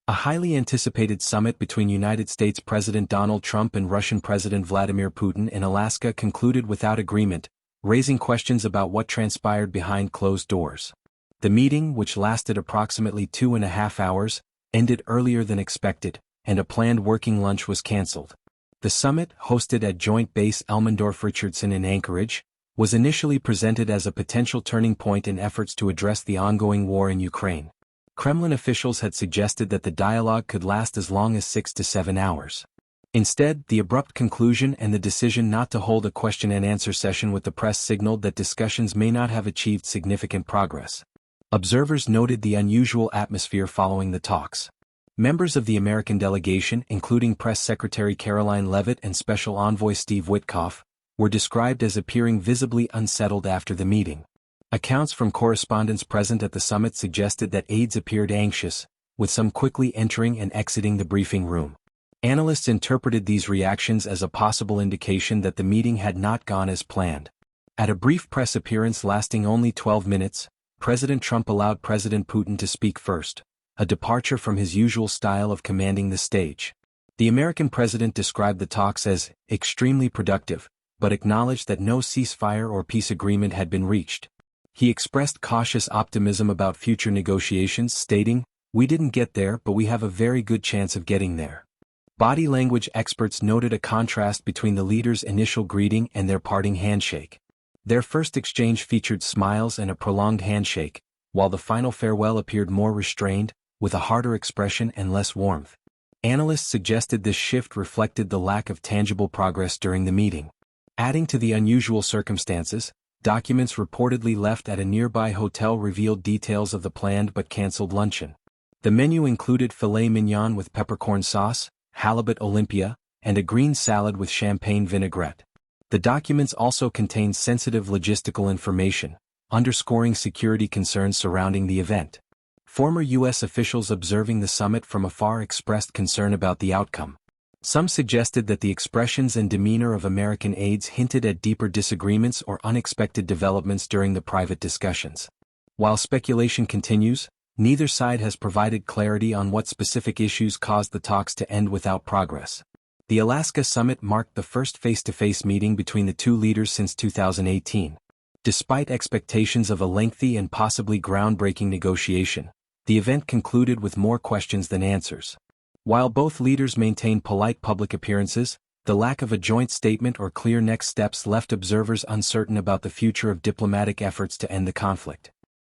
A highly anticipated summit between United States President Donald Trump and Russian President Vladimir Putin in Alaska concluded without agreement, raising questions about what transpired behind closed doors. The meeting, which lasted approximately 2.5 hours, ended earlier than expected, and a planned working lunch was cancelled. The summit, hosted at Joint Base Elmendorf-Richardson in Anchorage, was initially presented as a potential turning point in efforts to address the ongoing war in Ukraine. Kremlin officials had suggested that the dialogue could last as long as 6 to 7 hours. Instead, the abrupt conclusion and the decision not to hold a question-and-answer session with the press signaled that discussions may not have achieved significant progress. Observers noted the unusual atmosphere following the talks. Members of the American delegation, including Press Secretary Caroline Leavitt and Special Envoy Steve Witkoff, were described as appearing visibly unsettled after the meeting. Accounts from correspondents present at the summit suggested that aides appeared anxious, with some quickly entering and exiting the briefing room. Analysts interpreted these reactions as a possible indication that the meeting had not gone as planned. At a brief press appearance lasting only 12 minutes, President Trump allowed President Putin to speak first, a departure from his usual style of commanding the stage. The American president described the talks as extremely productive, but acknowledged that no ceasefire or peace agreement had been reached. He expressed cautious optimism about future negotiations, stating, "We didn't get there, but we have a very good chance of getting there." Body language experts noted a contrast between the leaders' initial greeting and their parting handshake. Their first exchange featured smiles and a prolonged handshake, while the final farewell appeared more restrained, with a harder expression and less warmth. Analysts suggested this shift reflected the lack of tangible progress during the meeting. Adding to the unusual circumstances, documents reportedly left at a nearby hotel revealed details of the planned but cancelled luncheon. The menu included filet mignon with peppercorn sauce, halibut Olympia, and a green salad with champagne vinaigrette. The documents also contained sensitive logistical information, underscoring security concerns surrounding the event. Former U.S. officials observing the summit from afar expressed concern about the outcome. Some suggested that the expressions and demeanor of American aides hinted at deeper disagreements or unexpected developments during the private discussions. While speculation continues, neither side has provided clarity on what specific issues caused the talks to end without progress. The Alaska summit marked the first face-to-face meeting between the two leaders since 2018. Despite expectations of a lengthy and possibly groundbreaking negotiation, the event concluded with more questions than answers. While both leaders maintained polite public appearances, the lack of a joint statement or clear next steps left observers uncertain about the future of diplomatic efforts to end the conflict.